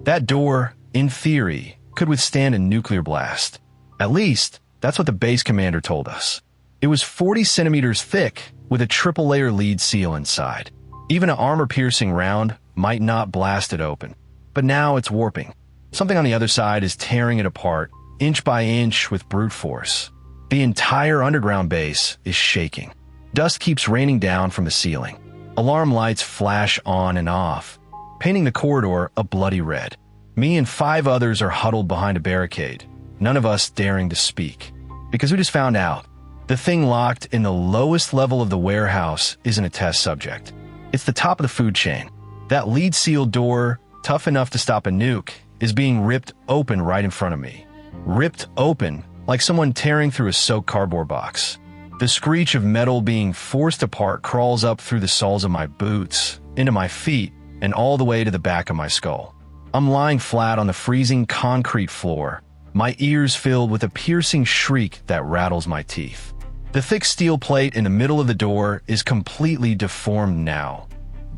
That door, in theory, could withstand a nuclear blast. At least, that's what the base commander told us. It was 40 centimeters thick, with a triple-layer lead seal inside. Even an armor-piercing round might not blast it open. But now it's warping. Something on the other side is tearing it apart, inch by inch with brute force. The entire underground base is shaking. Dust keeps raining down from the ceiling. Alarm lights flash on and off, painting the corridor a bloody red. Me and 5 others are huddled behind a barricade, none of us daring to speak. Because we just found out, the thing locked in the lowest level of the warehouse isn't a test subject. It's the top of the food chain. That lead seal door, tough enough to stop a nuke, is being ripped open right in front of me. Ripped open, like someone tearing through a soaked cardboard box. The screech of metal being forced apart crawls up through the soles of my boots, into my feet, and all the way to the back of my skull. I'm lying flat on the freezing concrete floor, my ears filled with a piercing shriek that rattles my teeth. The thick steel plate in the middle of the door is completely deformed now,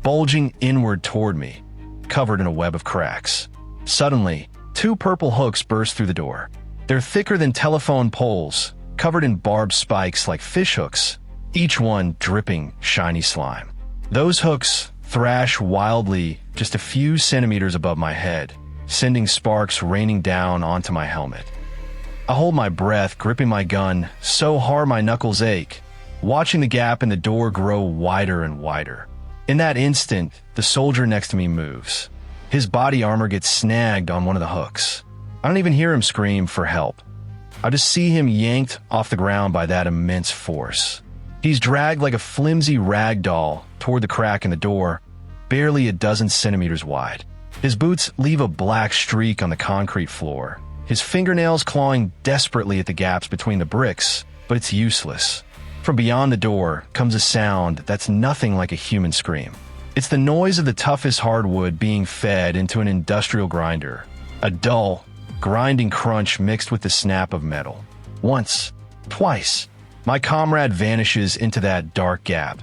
bulging inward toward me, covered in a web of cracks. Suddenly, 2 purple hooks burst through the door. They're thicker than telephone poles, covered in barbed spikes like fish hooks, each one dripping shiny slime. Those hooks thrash wildly just a few centimeters above my head, sending sparks raining down onto my helmet. I hold my breath, gripping my gun so hard my knuckles ache, watching the gap in the door grow wider and wider. In that instant, the soldier next to me moves. His body armor gets snagged on one of the hooks. I don't even hear him scream for help. I just see him yanked off the ground by that immense force. He's dragged like a flimsy rag doll toward the crack in the door, barely a dozen centimeters wide. His boots leave a black streak on the concrete floor, his fingernails clawing desperately at the gaps between the bricks, but it's useless. From beyond the door comes a sound that's nothing like a human scream. It's the noise of the toughest hardwood being fed into an industrial grinder, a dull, grinding crunch mixed with the snap of metal. Once, twice, my comrade vanishes into that dark gap,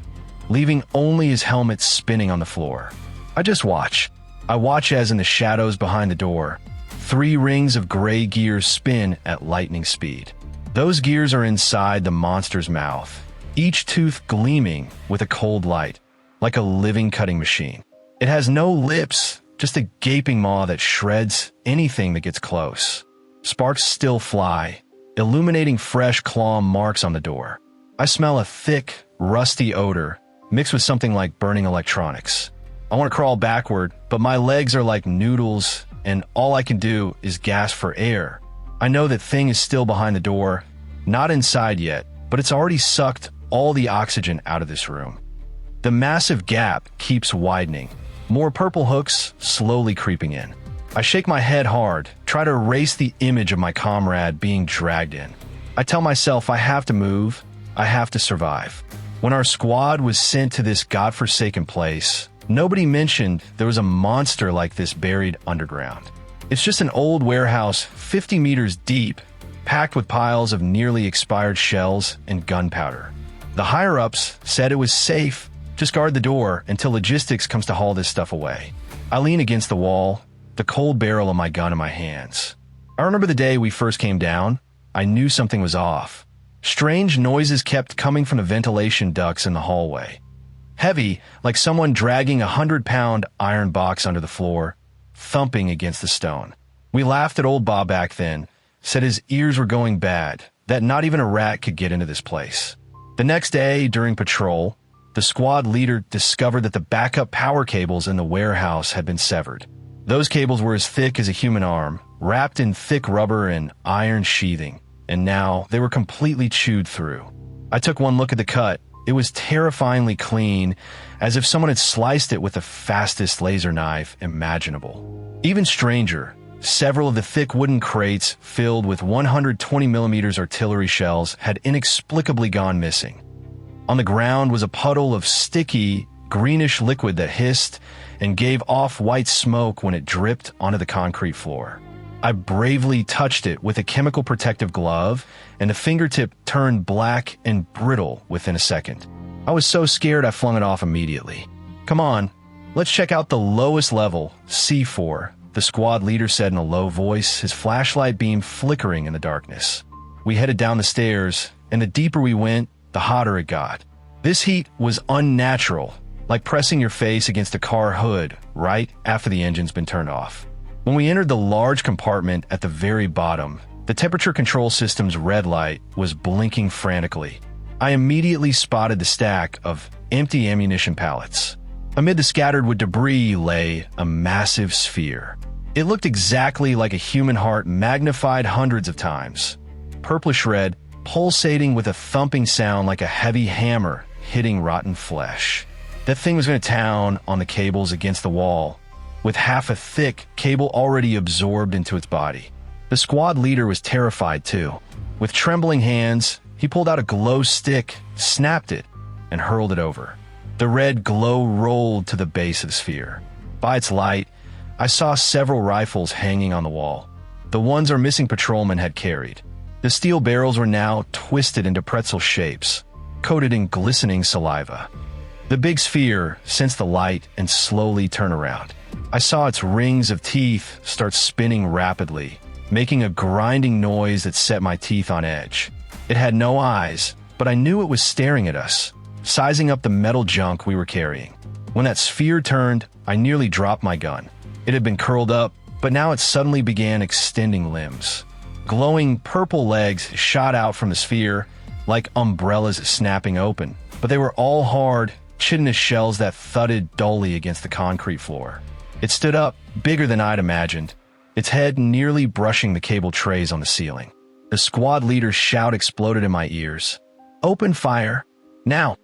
leaving only his helmet spinning on the floor. I just watch. I watch as in the shadows behind the door, 3 rings of gray gears spin at lightning speed. Those gears are inside the monster's mouth, each tooth gleaming with a cold light, like a living cutting machine. It has no lips, just a gaping maw that shreds anything that gets close. Sparks still fly, illuminating fresh claw marks on the door. I smell a thick, rusty odor, mixed with something like burning electronics. I want to crawl backward, but my legs are like noodles, and all I can do is gasp for air. I know that thing is still behind the door, not inside yet, but it's already sucked all the oxygen out of this room. The massive gap keeps widening, more purple hooks slowly creeping in. I shake my head hard, try to erase the image of my comrade being dragged in. I tell myself I have to move, I have to survive. When our squad was sent to this godforsaken place, nobody mentioned there was a monster like this buried underground. It's just an old warehouse 50 meters deep, packed with piles of nearly expired shells and gunpowder. The higher-ups said it was safe, just guard the door until logistics comes to haul this stuff away. I lean against the wall, the cold barrel of my gun in my hands. I remember the day we first came down. I knew something was off. Strange noises kept coming from the ventilation ducts in the hallway. Heavy, like someone dragging a 100-pound iron box under the floor, thumping against the stone. We laughed at old Bob back then, said his ears were going bad, that not even a rat could get into this place. The next day, during patrol, the squad leader discovered that the backup power cables in the warehouse had been severed. Those cables were as thick as a human arm, wrapped in thick rubber and iron sheathing, and now they were completely chewed through. I took one look at the cut. It was terrifyingly clean, as if someone had sliced it with the fastest laser knife imaginable. Even stranger, several of the thick wooden crates filled with 120mm artillery shells had inexplicably gone missing. On the ground was a puddle of sticky, greenish liquid that hissed and gave off white smoke when it dripped onto the concrete floor. I bravely touched it with a chemical protective glove, and the fingertip turned black and brittle within a second. I was so scared I flung it off immediately. Come on, let's check out the lowest level, C4, the squad leader said in a low voice, his flashlight beam flickering in the darkness. We headed down the stairs, and the deeper we went, the hotter it got. This heat was unnatural, like pressing your face against a car hood right after the engine's been turned off. When we entered the large compartment at the very bottom, the temperature control system's red light was blinking frantically. I immediately spotted the stack of empty ammunition pallets. Amid the scattered wood debris lay a massive sphere. It looked exactly like a human heart magnified hundreds of times. Purplish red, pulsating with a thumping sound like a heavy hammer hitting rotten flesh. That thing was going to town on the cables against the wall, with half a thick cable already absorbed into its body. The squad leader was terrified too. With trembling hands, he pulled out a glow stick, snapped it, and hurled it over. The red glow rolled to the base of the sphere. By its light, I saw several rifles hanging on the wall. The ones our missing patrolman had carried. The steel barrels were now twisted into pretzel shapes, coated in glistening saliva. The big sphere sensed the light and slowly turned around. I saw its rings of teeth start spinning rapidly, making a grinding noise that set my teeth on edge. It had no eyes, but I knew it was staring at us, sizing up the metal junk we were carrying. When that sphere turned, I nearly dropped my gun. It had been curled up, but now it suddenly began extending limbs. Glowing purple legs shot out from the sphere, like umbrellas snapping open, but they were all hard, chitinous shells that thudded dully against the concrete floor. It stood up, bigger than I'd imagined, its head nearly brushing the cable trays on the ceiling. The squad leader's shout exploded in my ears. "Open fire! Now!"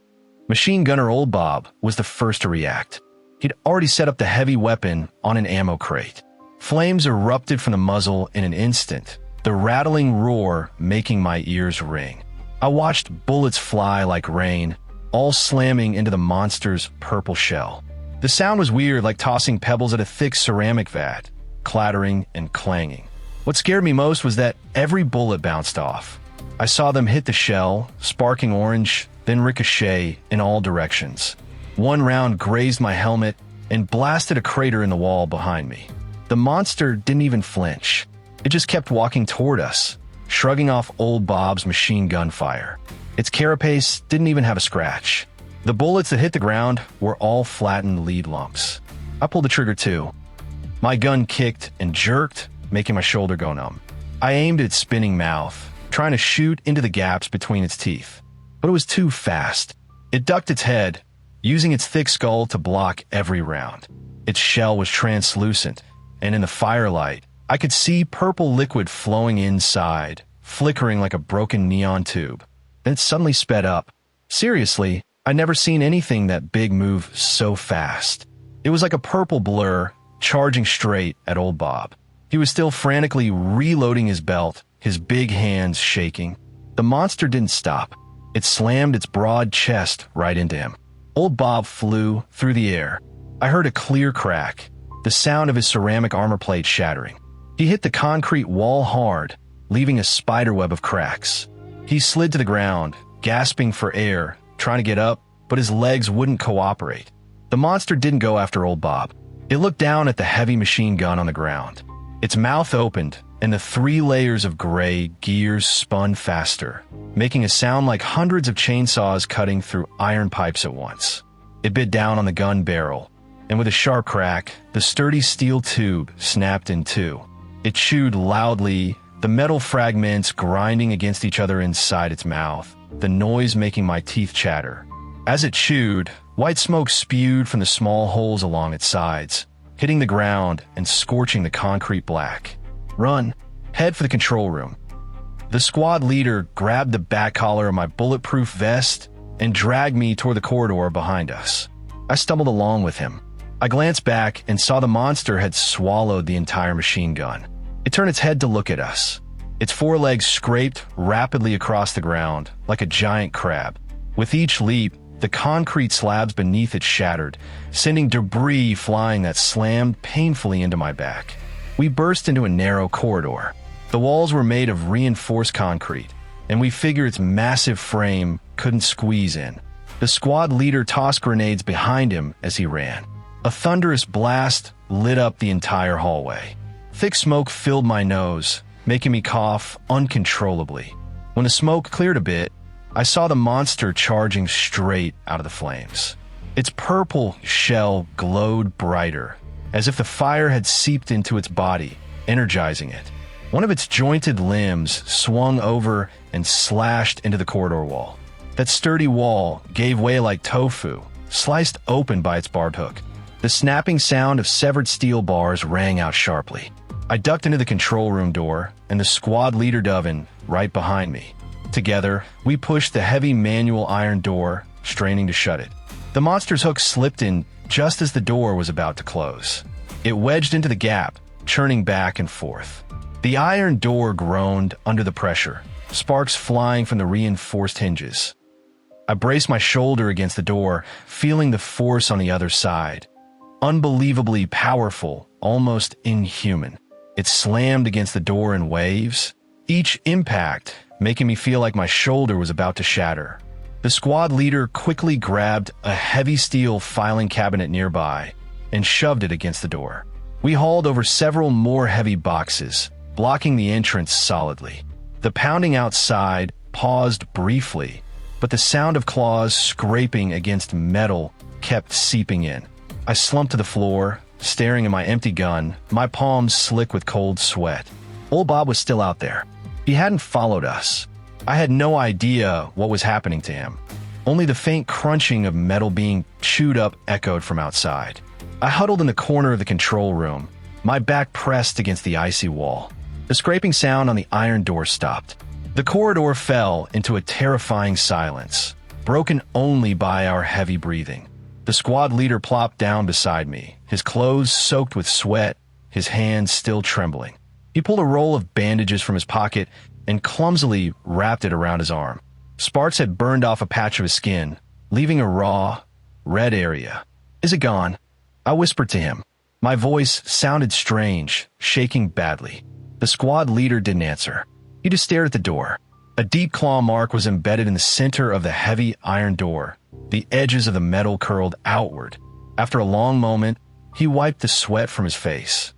Machine gunner Old Bob was the first to react. He'd already set up the heavy weapon on an ammo crate. Flames erupted from the muzzle in an instant, the rattling roar making my ears ring. I watched bullets fly like rain, all slamming into the monster's purple shell. The sound was weird, like tossing pebbles at a thick ceramic vat, clattering and clanging. What scared me most was that every bullet bounced off. I saw them hit the shell, sparking orange, then ricochet in all directions. One round grazed my helmet and blasted a crater in the wall behind me. The monster didn't even flinch. It just kept walking toward us, shrugging off Old Bob's machine gun fire. Its carapace didn't even have a scratch. The bullets that hit the ground were all flattened lead lumps. I pulled the trigger too. My gun kicked and jerked, making my shoulder go numb. I aimed at its spinning mouth, trying to shoot into the gaps between its teeth. But it was too fast. It ducked its head, using its thick skull to block every round. Its shell was translucent, and in the firelight, I could see purple liquid flowing inside, flickering like a broken neon tube. Then it suddenly sped up. Seriously, I'd never seen anything that big move so fast. It was like a purple blur, charging straight at Old Bob. He was still frantically reloading his belt, his big hands shaking. The monster didn't stop. It slammed its broad chest right into him. Old Bob flew through the air. I heard a clear crack, the sound of his ceramic armor plate shattering. He hit the concrete wall hard, leaving a spiderweb of cracks. He slid to the ground, gasping for air, trying to get up, but his legs wouldn't cooperate. The monster didn't go after Old Bob. It looked down at the heavy machine gun on the ground. Its mouth opened, and the 3 layers of gray gears spun faster, making a sound like hundreds of chainsaws cutting through iron pipes at once. It bit down on the gun barrel, and with a sharp crack, the sturdy steel tube snapped in two. It chewed loudly, the metal fragments grinding against each other inside its mouth, the noise making my teeth chatter. As it chewed, white smoke spewed from the small holes along its sides, hitting the ground and scorching the concrete black. "Run. Head for the control room." The squad leader grabbed the back collar of my bulletproof vest and dragged me toward the corridor behind us. I stumbled along with him. I glanced back and saw the monster had swallowed the entire machine gun. It turned its head to look at us. Its forelegs scraped rapidly across the ground like a giant crab. With each leap, the concrete slabs beneath it shattered, sending debris flying that slammed painfully into my back. We burst into a narrow corridor. The walls were made of reinforced concrete, and we figured its massive frame couldn't squeeze in. The squad leader tossed grenades behind him as he ran. A thunderous blast lit up the entire hallway. Thick smoke filled my nose, making me cough uncontrollably. When the smoke cleared a bit, I saw the monster charging straight out of the flames. Its purple shell glowed brighter, as if the fire had seeped into its body, energizing it. One of its jointed limbs swung over and slashed into the corridor wall. That sturdy wall gave way like tofu, sliced open by its barbed hook. The snapping sound of severed steel bars rang out sharply. I ducked into the control room door, and the squad leader dove in right behind me. Together, we pushed the heavy manual iron door, straining to shut it. The monster's hook slipped in just as the door was about to close. It wedged into the gap, churning back and forth. The iron door groaned under the pressure, sparks flying from the reinforced hinges. I braced my shoulder against the door, feeling the force on the other side. Unbelievably powerful, almost inhuman. It slammed against the door in waves, each impact making me feel like my shoulder was about to shatter. The squad leader quickly grabbed a heavy steel filing cabinet nearby and shoved it against the door. We hauled over several more heavy boxes, blocking the entrance solidly. The pounding outside paused briefly, but the sound of claws scraping against metal kept seeping in. I slumped to the floor, staring at my empty gun, my palms slick with cold sweat. Old Bob was still out there. He hadn't followed us. I had no idea what was happening to him. Only the faint crunching of metal being chewed up echoed from outside. I huddled in the corner of the control room, my back pressed against the icy wall. The scraping sound on the iron door stopped. The corridor fell into a terrifying silence, broken only by our heavy breathing. The squad leader plopped down beside me, his clothes soaked with sweat, his hands still trembling. He pulled a roll of bandages from his pocket and clumsily wrapped it around his arm. Sparks had burned off a patch of his skin, leaving a raw, red area. "Is it gone?" I whispered to him. My voice sounded strange, shaking badly. The squad leader didn't answer. He just stared at the door. A deep claw mark was embedded in the center of the heavy iron door. The edges of the metal curled outward. After a long moment, he wiped the sweat from his face.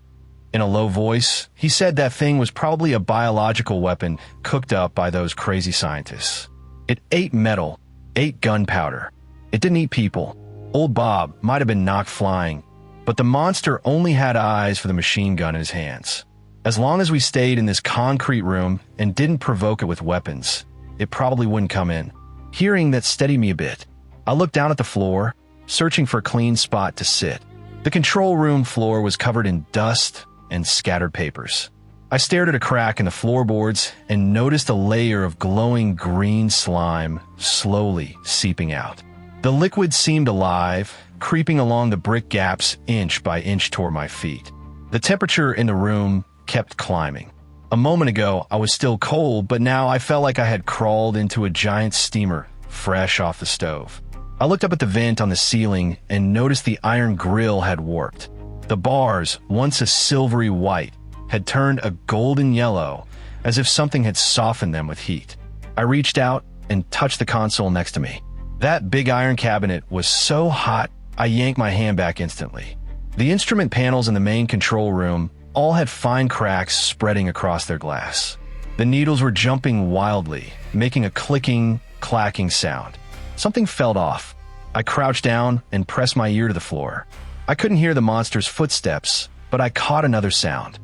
In a low voice, he said that thing was probably a biological weapon cooked up by those crazy scientists. It ate metal, ate gunpowder. It didn't eat people. Old Bob might have been knocked flying, but the monster only had eyes for the machine gun in his hands. As long as we stayed in this concrete room and didn't provoke it with weapons, it probably wouldn't come in. Hearing that steadied me a bit. I looked down at the floor, searching for a clean spot to sit. The control room floor was covered in dust and scattered papers. I stared at a crack in the floorboards and noticed a layer of glowing green slime slowly seeping out. The liquid seemed alive, creeping along the brick gaps inch by inch toward my feet. The temperature in the room kept climbing. A moment ago, I was still cold, but now I felt like I had crawled into a giant steamer, fresh off the stove. I looked up at the vent on the ceiling and noticed the iron grill had warped. The bars, once a silvery white, had turned a golden yellow, as if something had softened them with heat. I reached out and touched the console next to me. That big iron cabinet was so hot, I yanked my hand back instantly. The instrument panels in the main control room all had fine cracks spreading across their glass. The needles were jumping wildly, making a clicking, clacking sound. Something fell off. I crouched down and pressed my ear to the floor. I couldn't hear the monster's footsteps, but I caught another sound.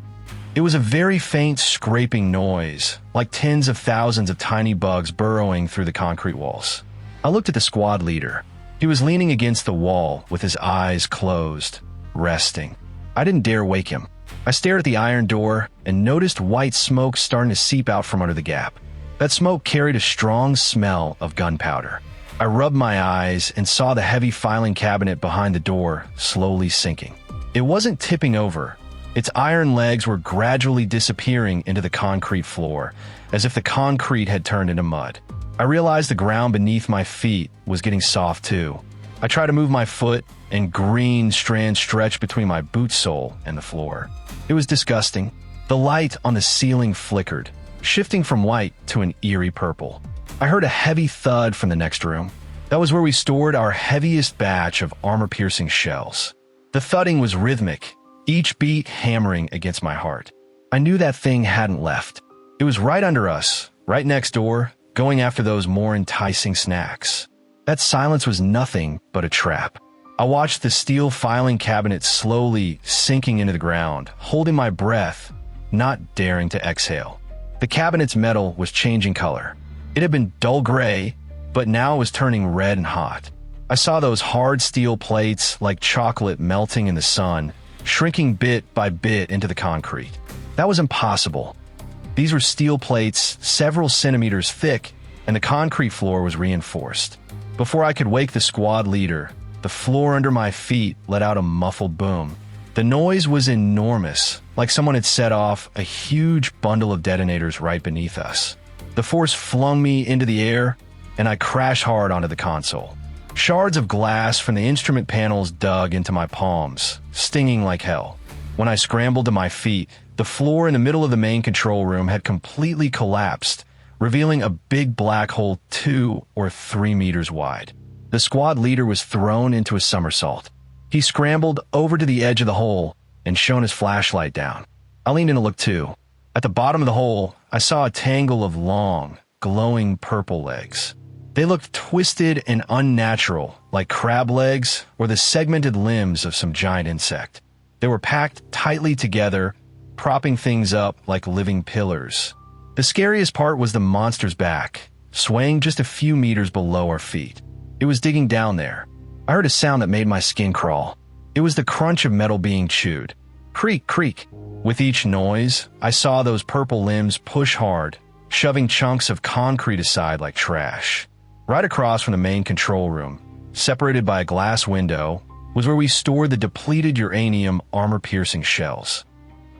It was a very faint scraping noise, like tens of thousands of tiny bugs burrowing through the concrete walls. I looked at the squad leader. He was leaning against the wall with his eyes closed, resting. I didn't dare wake him. I stared at the iron door and noticed white smoke starting to seep out from under the gap. That smoke carried a strong smell of gunpowder. I rubbed my eyes and saw the heavy filing cabinet behind the door slowly sinking. It wasn't tipping over. Its iron legs were gradually disappearing into the concrete floor, as if the concrete had turned into mud. I realized the ground beneath my feet was getting soft too. I tried to move my foot, and green strands stretched between my boot sole and the floor. It was disgusting. The light on the ceiling flickered, shifting from white to an eerie purple. I heard a heavy thud from the next room. That was where we stored our heaviest batch of armor-piercing shells. The thudding was rhythmic, each beat hammering against my heart. I knew that thing hadn't left. It was right under us, right next door, going after those more enticing snacks. That silence was nothing but a trap. I watched the steel filing cabinet slowly sinking into the ground, holding my breath, not daring to exhale. The cabinet's metal was changing color. It had been dull gray, but now it was turning red and hot. I saw those hard steel plates like chocolate melting in the sun, shrinking bit by bit into the concrete. That was impossible. These were steel plates several centimeters thick, and the concrete floor was reinforced. Before I could wake the squad leader, the floor under my feet let out a muffled boom. The noise was enormous, like someone had set off a huge bundle of detonators right beneath us. The force flung me into the air, and I crashed hard onto the console. Shards of glass from the instrument panels dug into my palms, stinging like hell. When I scrambled to my feet, the floor in the middle of the main control room had completely collapsed, revealing a big black hole 2 or 3 meters wide. The squad leader was thrown into a somersault. He scrambled over to the edge of the hole and shone his flashlight down. I leaned in to look too. At the bottom of the hole, I saw a tangle of long, glowing purple legs. They looked twisted and unnatural, like crab legs or the segmented limbs of some giant insect. They were packed tightly together, propping things up like living pillars. The scariest part was the monster's back, swaying just a few meters below our feet. It was digging down there. I heard a sound that made my skin crawl. It was the crunch of metal being chewed. Creak, creak. With each noise, I saw those purple limbs push hard, shoving chunks of concrete aside like trash. Right across from the main control room, separated by a glass window, was where we stored the depleted uranium armor-piercing shells.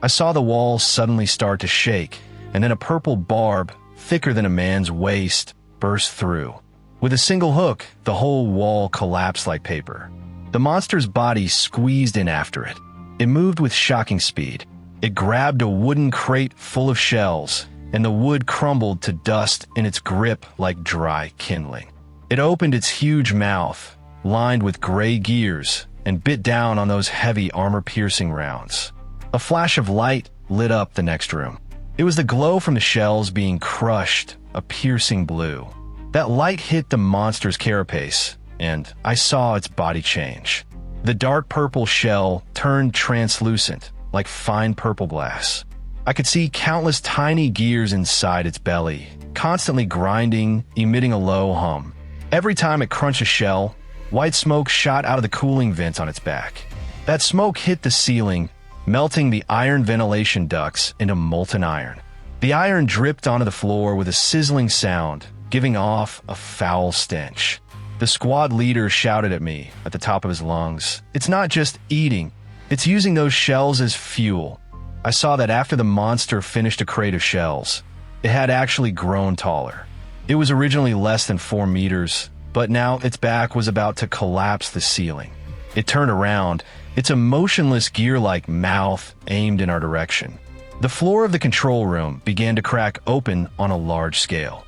I saw the walls suddenly start to shake, and then a purple barb, thicker than a man's waist, burst through. With a single hook, the whole wall collapsed like paper. The monster's body squeezed in after it. It moved with shocking speed. It grabbed a wooden crate full of shells, and the wood crumbled to dust in its grip like dry kindling. It opened its huge mouth, lined with gray gears, and bit down on those heavy armor-piercing rounds. A flash of light lit up the next room. It was the glow from the shells being crushed, a piercing blue. That light hit the monster's carapace, and I saw its body change. The dark purple shell turned translucent, like fine purple glass. I could see countless tiny gears inside its belly, constantly grinding, emitting a low hum. Every time it crunched a shell, white smoke shot out of the cooling vents on its back. That smoke hit the ceiling, melting the iron ventilation ducts into molten iron. The iron dripped onto the floor with a sizzling sound, giving off a foul stench. The squad leader shouted at me at the top of his lungs, "It's not just eating, it's using those shells as fuel." I saw that after the monster finished a crate of shells, it had actually grown taller. It was originally less than 4 meters, but now its back was about to collapse the ceiling. It turned around, its emotionless gear-like mouth aimed in our direction. The floor of the control room began to crack open on a large scale.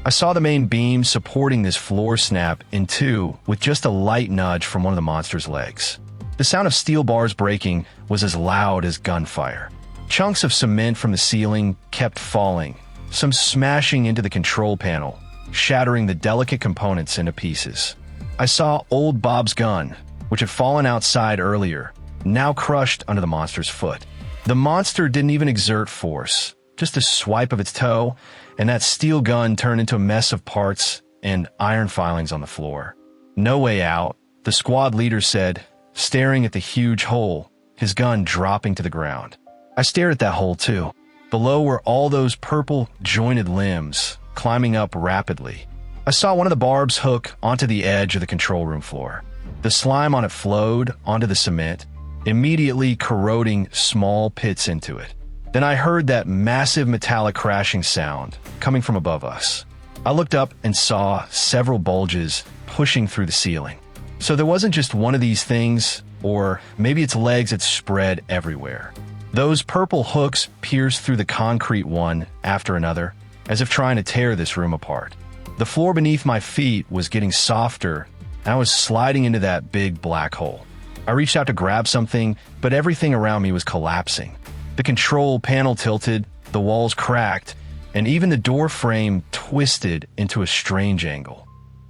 I saw the main beam supporting this floor snap in two with just a light nudge from one of the monster's legs. The sound of steel bars breaking was as loud as gunfire. Chunks of cement from the ceiling kept falling, some smashing into the control panel, shattering the delicate components into pieces. I saw old Bob's gun, which had fallen outside earlier, now crushed under the monster's foot. The monster didn't even exert force, just a swipe of its toe, and that steel gun turned into a mess of parts and iron filings on the floor. "No way out," the squad leader said, staring at the huge hole, his gun dropping to the ground. I stared at that hole too. Below were all those purple, jointed limbs, climbing up rapidly. I saw one of the barbs hook onto the edge of the control room floor. The slime on it flowed onto the cement, immediately corroding small pits into it. Then I heard that massive metallic crashing sound coming from above us. I looked up and saw several bulges pushing through the ceiling. So there wasn't just one of these things, or maybe its legs had spread everywhere. Those purple hooks pierced through the concrete one after another, as if trying to tear this room apart. The floor beneath my feet was getting softer, and I was sliding into that big black hole. I I reached out to grab something, but everything around me was collapsing. The control panel tilted, the walls cracked, and even the door frame twisted into a strange angle.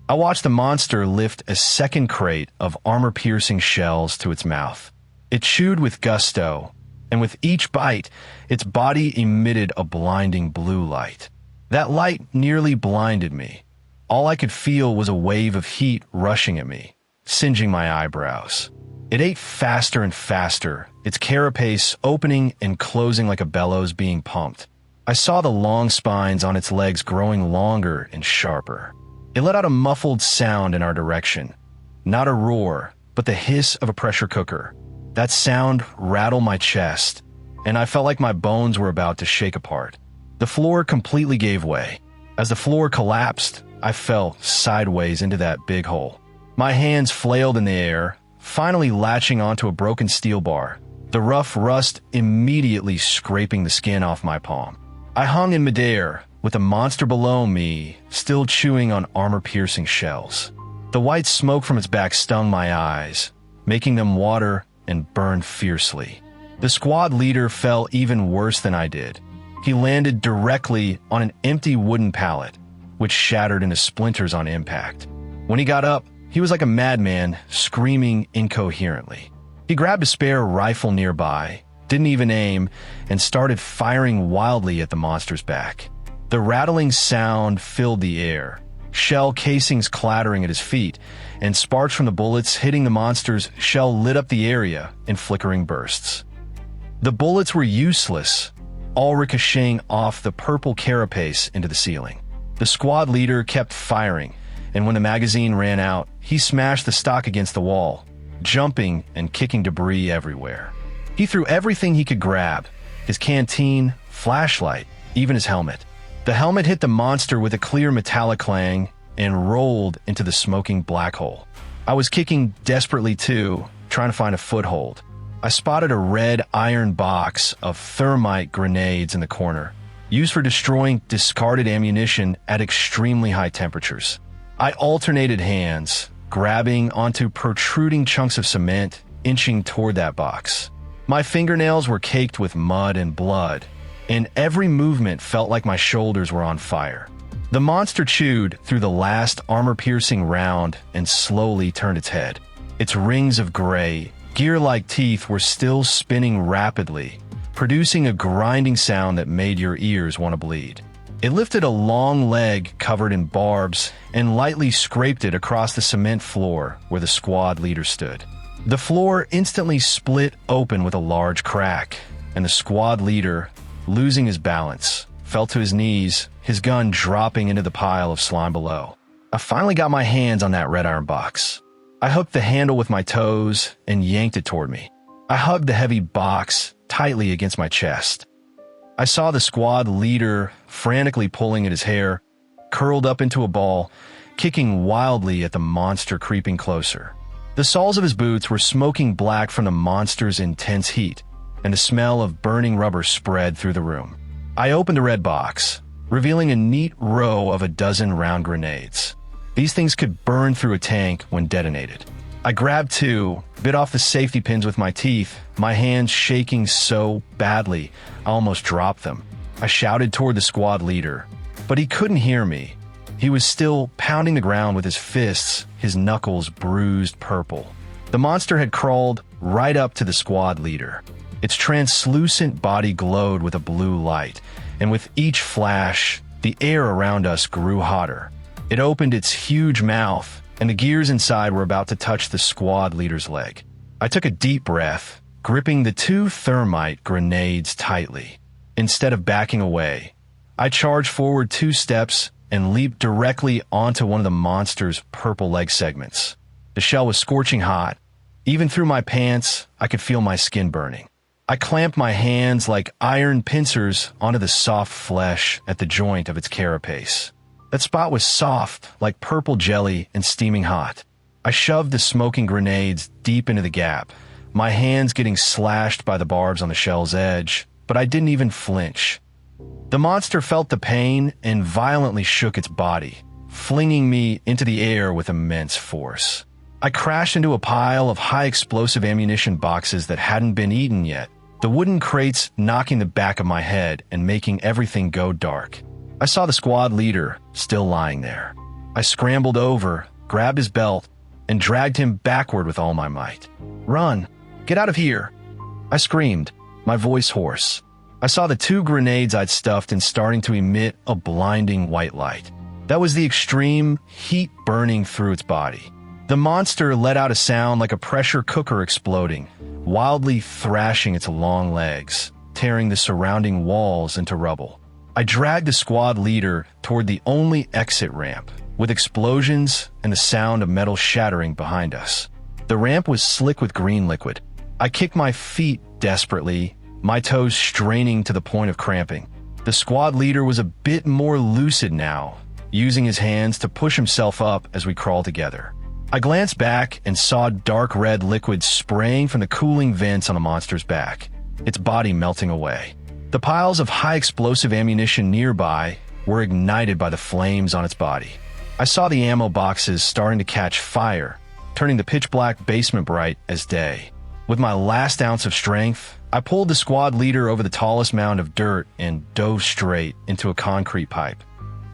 I watched the monster lift a second crate of armor-piercing shells to its mouth. It chewed with gusto, and with each bite, its body emitted a blinding blue light. That light nearly blinded me. All I could feel was a wave of heat rushing at me, singeing my eyebrows. It ate faster and faster, its carapace opening and closing like a bellows being pumped. I saw the long spines on its legs growing longer and sharper. It let out a muffled sound in our direction. Not a roar, but the hiss of a pressure cooker. That sound rattled my chest, and I felt like my bones were about to shake apart. The floor completely gave way. As the floor collapsed, I fell sideways into that big hole. My hands flailed in the air, finally latching onto a broken steel bar, the rough rust immediately scraping the skin off my palm. I hung in midair, with the monster below me still chewing on armor-piercing shells. The white smoke from its back stung my eyes, making them water and burn fiercely. The squad leader fell even worse than I did. He landed directly on an empty wooden pallet, which shattered into splinters on impact. When he got up, he was like a madman, screaming incoherently. He grabbed a spare rifle nearby, didn't even aim, and started firing wildly at the monster's back. The rattling sound filled the air, shell casings clattering at his feet, and sparks from the bullets hitting the monster's shell lit up the area in flickering bursts. The bullets were useless, all ricocheting off the purple carapace into the ceiling. The squad leader kept firing, and when the magazine ran out, he smashed the stock against the wall, jumping and kicking debris everywhere. He threw everything he could grab, his canteen, flashlight, even his helmet. The helmet hit the monster with a clear metallic clang and rolled into the smoking black hole. I was kicking desperately too, trying to find a foothold. I spotted a red iron box of thermite grenades in the corner, used for destroying discarded ammunition at extremely high temperatures. I alternated hands, grabbing onto protruding chunks of cement, inching toward that box. My fingernails were caked with mud and blood, and every movement felt like my shoulders were on fire. The monster chewed through the last armor-piercing round and slowly turned its head. Its rings of gray, gear-like teeth were still spinning rapidly, producing a grinding sound that made your ears want to bleed. It lifted a long leg covered in barbs and lightly scraped it across the cement floor where the squad leader stood. The floor instantly split open with a large crack, and the squad leader, losing his balance, fell to his knees, his gun dropping into the pile of slime below. I finally got my hands on that red iron box. I hooked the handle with my toes and yanked it toward me. I hugged the heavy box tightly against my chest. I saw the squad leader frantically pulling at his hair, curled up into a ball, kicking wildly at the monster creeping closer. The soles of his boots were smoking black from the monster's intense heat, and the smell of burning rubber spread through the room. I opened the red box, revealing a neat row of a dozen round grenades. These things could burn through a tank when detonated. I grabbed two, bit off the safety pins with my teeth, my hands shaking so badly I almost dropped them. I shouted toward the squad leader, but he couldn't hear me. He was still pounding the ground with his fists, his knuckles bruised purple. The monster had crawled right up to the squad leader. Its translucent body glowed with a blue light, and with each flash, the air around us grew hotter. It opened its huge mouth, and the gears inside were about to touch the squad leader's leg. I took a deep breath, gripping the two thermite grenades tightly. Instead of backing away, I charged forward 2 steps and leaped directly onto one of the monster's purple leg segments. The shell was scorching hot. Even through my pants, I could feel my skin burning. I clamped my hands like iron pincers onto the soft flesh at the joint of its carapace. That spot was soft, like purple jelly, and steaming hot. I shoved the smoking grenades deep into the gap, my hands getting slashed by the barbs on the shell's edge, but I didn't even flinch. The monster felt the pain and violently shook its body, flinging me into the air with immense force. I crashed into a pile of high-explosive ammunition boxes that hadn't been eaten yet, the wooden crates knocking the back of my head and making everything go dark. I saw the squad leader still lying there. I scrambled over, grabbed his belt, and dragged him backward with all my might. "Run! Get out of here!" I screamed, my voice hoarse. I saw the 2 grenades I'd stuffed and starting to emit a blinding white light. That was the extreme heat burning through its body. The monster let out a sound like a pressure cooker exploding, wildly thrashing its long legs, tearing the surrounding walls into rubble. I dragged the squad leader toward the only exit ramp, with explosions and the sound of metal shattering behind us. The ramp was slick with green liquid. I kicked my feet desperately, my toes straining to the point of cramping. The squad leader was a bit more lucid now, using his hands to push himself up as we crawled together. I glanced back and saw dark red liquid spraying from the cooling vents on the monster's back, its body melting away. The piles of high-explosive ammunition nearby were ignited by the flames on its body. I saw the ammo boxes starting to catch fire, turning the pitch-black basement bright as day. With my last ounce of strength, I pulled the squad leader over the tallest mound of dirt and dove straight into a concrete pipe.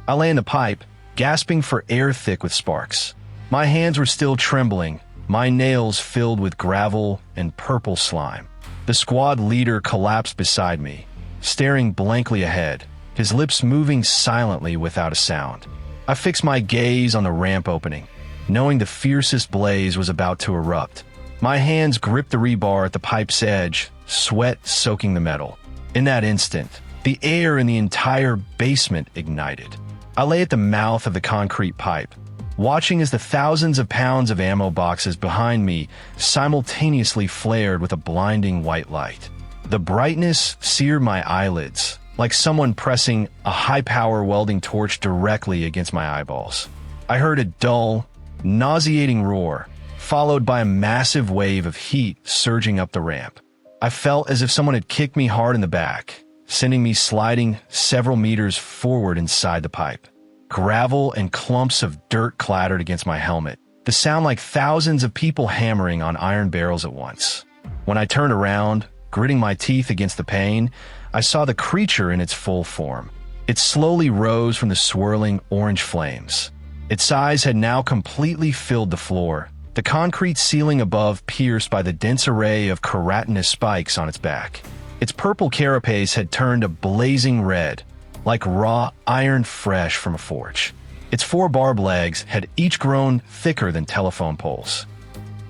I lay in the pipe, gasping for air thick with sparks. My hands were still trembling, my nails filled with gravel and purple slime. The squad leader collapsed beside me, staring blankly ahead, his lips moving silently without a sound. I fixed my gaze on the ramp opening, knowing the fiercest blaze was about to erupt. My hands gripped the rebar at the pipe's edge, sweat soaking the metal. In that instant, the air in the entire basement ignited. I lay at the mouth of the concrete pipe, watching as the thousands of pounds of ammo boxes behind me simultaneously flared with a blinding white light. The brightness seared my eyelids, like someone pressing a high-power welding torch directly against my eyeballs. I heard a dull, nauseating roar, followed by a massive wave of heat surging up the ramp. I felt as if someone had kicked me hard in the back, sending me sliding several meters forward inside the pipe. Gravel and clumps of dirt clattered against my helmet, the sound like thousands of people hammering on iron barrels at once. When I turned around, gritting my teeth against the pain, I saw the creature in its full form. It slowly rose from the swirling orange flames. Its eyes had now completely filled the floor, the concrete ceiling above pierced by the dense array of keratinized spikes on its back. Its purple carapace had turned a blazing red, like raw iron fresh from a forge. Its 4 barbed legs had each grown thicker than telephone poles.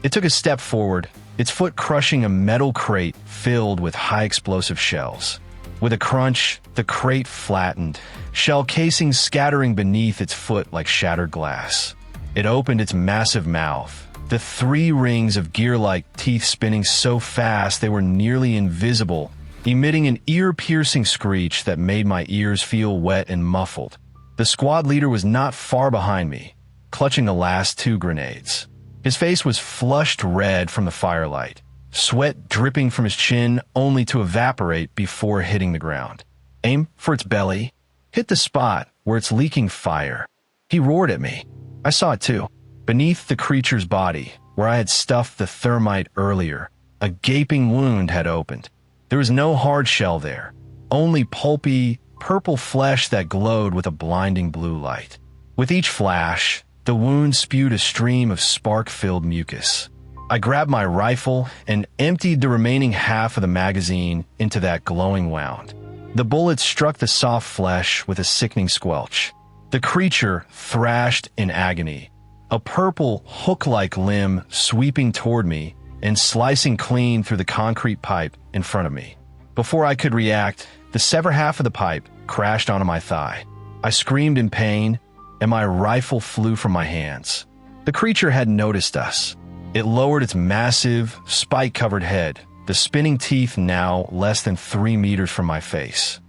It took a step forward, its foot crushing a metal crate filled with high-explosive shells. With a crunch, the crate flattened, shell casings scattering beneath its foot like shattered glass. It opened its massive mouth, the 3 rings of gear-like teeth spinning so fast they were nearly invisible, emitting an ear-piercing screech that made my ears feel wet and muffled. The squad leader was not far behind me, clutching the last 2 grenades. His face was flushed red from the firelight, sweat dripping from his chin only to evaporate before hitting the ground. Aim for its belly. Hit the spot where it's leaking fire. He roared at me. I saw it too. Beneath the creature's body, where I had stuffed the thermite earlier, a gaping wound had opened. There was no hard shell there, only pulpy, purple flesh that glowed with a blinding blue light. With each flash, the wound spewed a stream of spark-filled mucus. I grabbed my rifle and emptied the remaining half of the magazine into that glowing wound. The bullets struck the soft flesh with a sickening squelch. The creature thrashed in agony, a purple hook-like limb sweeping toward me and slicing clean through the concrete pipe in front of me. Before I could react, the severed half of the pipe crashed onto my thigh. I screamed in pain, and my rifle flew from my hands. The creature had noticed us. It lowered its massive, spike-covered head, the spinning teeth now less than 3 meters from my face.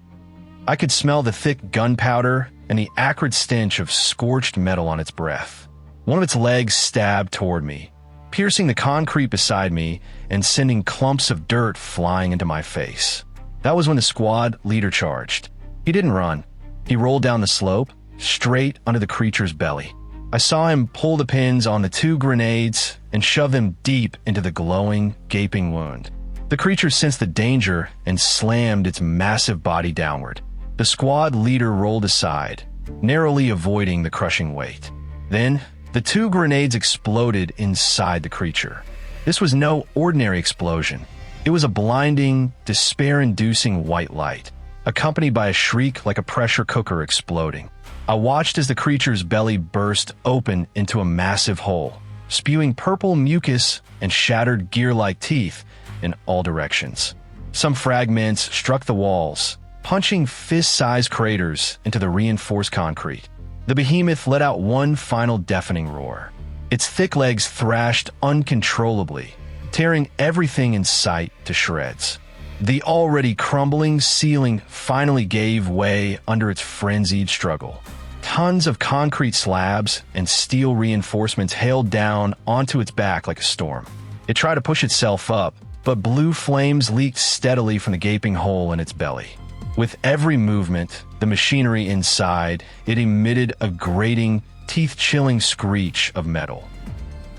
I could smell the thick gunpowder and the acrid stench of scorched metal on its breath. One of its legs stabbed toward me, piercing the concrete beside me and sending clumps of dirt flying into my face. That was when the squad leader charged. He didn't run. He rolled down the slope, straight under the creature's belly. I saw him pull the pins on the 2 grenades and shove them deep into the glowing, gaping wound. The creature sensed the danger and slammed its massive body downward. The squad leader rolled aside, narrowly avoiding the crushing weight. Then, the 2 grenades exploded inside the creature. This was no ordinary explosion. It was a blinding, despair-inducing white light, accompanied by a shriek like a pressure cooker exploding. I watched as the creature's belly burst open into a massive hole, spewing purple mucus and shattered gear-like teeth in all directions. Some fragments struck the walls, punching fist-sized craters into the reinforced concrete. The behemoth let out one final deafening roar. Its thick legs thrashed uncontrollably, tearing everything in sight to shreds. The already crumbling ceiling finally gave way under its frenzied struggle. Tons of concrete slabs and steel reinforcements hailed down onto its back like a storm. It tried to push itself up, but blue flames leaked steadily from the gaping hole in its belly. With every movement, the machinery inside, it emitted a grating, teeth-chilling screech of metal.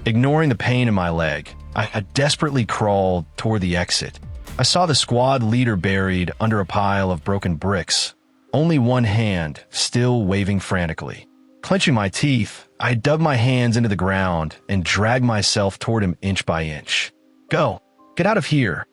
Ignoring the pain in my leg, I desperately crawled toward the exit. I saw the squad leader buried under a pile of broken bricks, only one hand still waving frantically. Clenching my teeth, I dug my hands into the ground and dragged myself toward him inch by inch. "Go! Get out of here!"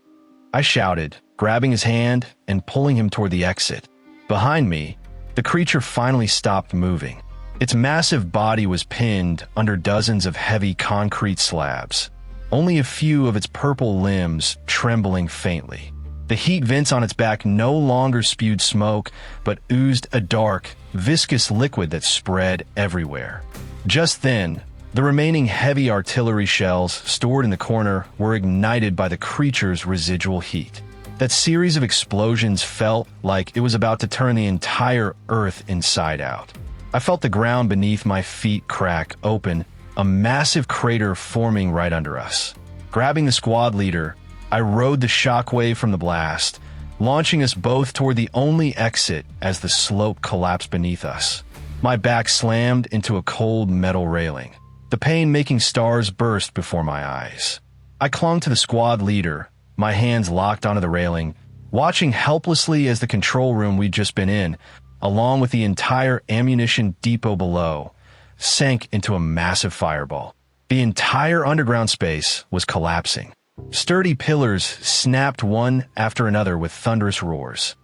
I shouted, grabbing his hand and pulling him toward the exit. Behind me, the creature finally stopped moving. Its massive body was pinned under dozens of heavy concrete slabs, only a few of its purple limbs trembling faintly. The heat vents on its back no longer spewed smoke, but oozed a dark, viscous liquid that spread everywhere. Just then, the remaining heavy artillery shells stored in the corner were ignited by the creature's residual heat. That series of explosions felt like it was about to turn the entire earth inside out. I felt the ground beneath my feet crack open, a massive crater forming right under us. Grabbing the squad leader, I rode the shockwave from the blast, launching us both toward the only exit as the slope collapsed beneath us. My back slammed into a cold metal railing, the pain making stars burst before my eyes. I clung to the squad leader, my hands locked onto the railing, watching helplessly as the control room we'd just been in, along with the entire ammunition depot below, sank into a massive fireball. The entire underground space was collapsing. Sturdy pillars snapped one after another with thunderous roars.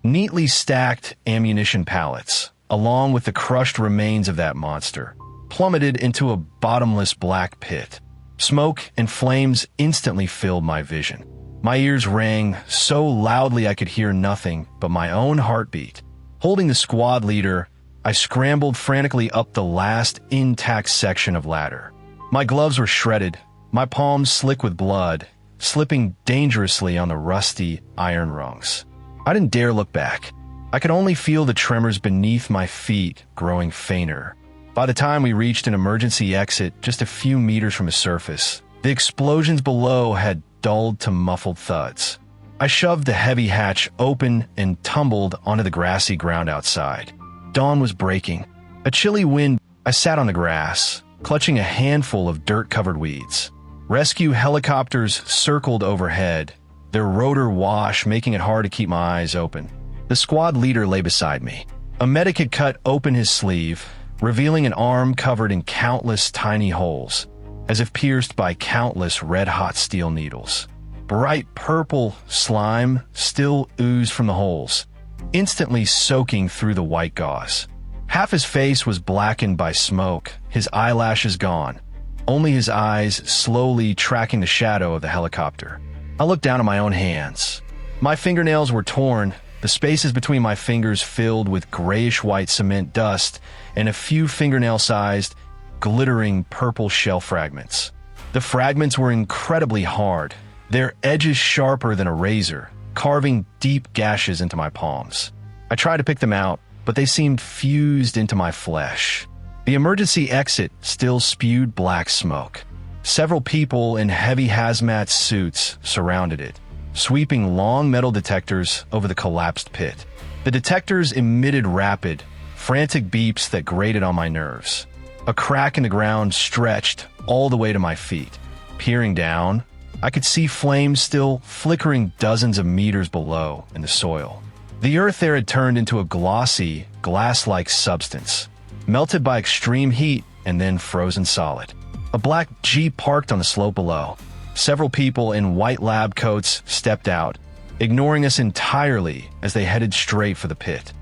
Neatly stacked ammunition pallets, along with the crushed remains of that monster, plummeted into a bottomless black pit. Smoke and flames instantly filled my vision. My ears rang so loudly I could hear nothing but my own heartbeat. Holding the squad leader, I scrambled frantically up the last intact section of ladder. My gloves were shredded, my palms slick with blood, slipping dangerously on the rusty iron rungs. I didn't dare look back. I could only feel the tremors beneath my feet growing fainter. By the time we reached an emergency exit just a few meters from the surface, the explosions below had dulled to muffled thuds. I shoved the heavy hatch open and tumbled onto the grassy ground outside. Dawn was breaking. A chilly wind. I sat on the grass, clutching a handful of dirt-covered weeds. Rescue helicopters circled overhead, their rotor wash making it hard to keep my eyes open. The squad leader lay beside me. A medic had cut open his sleeve, revealing an arm covered in countless tiny holes, as if pierced by countless red-hot steel needles. Bright purple slime still oozed from the holes, instantly soaking through the white gauze. Half his face was blackened by smoke, his eyelashes gone, only his eyes slowly tracking the shadow of the helicopter. I looked down at my own hands. My fingernails were torn, the spaces between my fingers filled with grayish-white cement dust and a few fingernail-sized, glittering purple shell fragments. The fragments were incredibly hard, their edges sharper than a razor, carving deep gashes into my palms. I tried to pick them out, but they seemed fused into my flesh. The emergency exit still spewed black smoke. Several people in heavy hazmat suits surrounded it, sweeping long metal detectors over the collapsed pit. The detectors emitted rapid, frantic beeps that grated on my nerves. A crack in the ground stretched all the way to my feet. Peering down, I could see flames still flickering dozens of meters below in the soil. The earth there had turned into a glossy, glass-like substance, melted by extreme heat and then frozen solid. A black Jeep parked on the slope below. Several people in white lab coats stepped out, ignoring us entirely as they headed straight for the pit.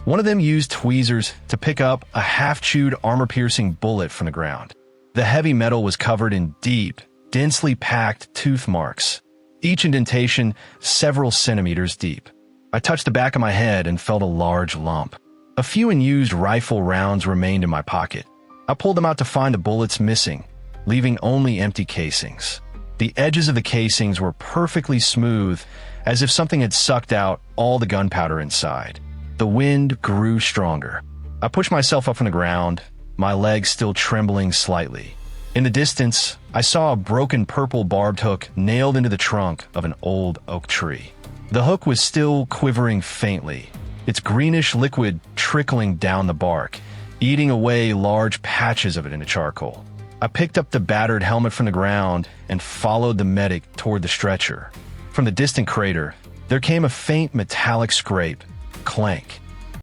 One of them used tweezers to pick up a half-chewed armor-piercing bullet from the ground. The heavy metal was covered in deep, densely packed tooth marks, each indentation several centimeters deep. I touched the back of my head and felt a large lump. A few unused rifle rounds remained in my pocket. I pulled them out to find the bullets missing, leaving only empty casings. The edges of the casings were perfectly smooth, as if something had sucked out all the gunpowder inside. The wind grew stronger. I pushed myself up from the ground, my legs still trembling slightly. In the distance, I saw a broken purple barbed hook nailed into the trunk of an old oak tree. The hook was still quivering faintly, its greenish liquid trickling down the bark, eating away large patches of it into charcoal. I picked up the battered helmet from the ground and followed the medic toward the stretcher. From the distant crater, there came a faint metallic scrape, clank,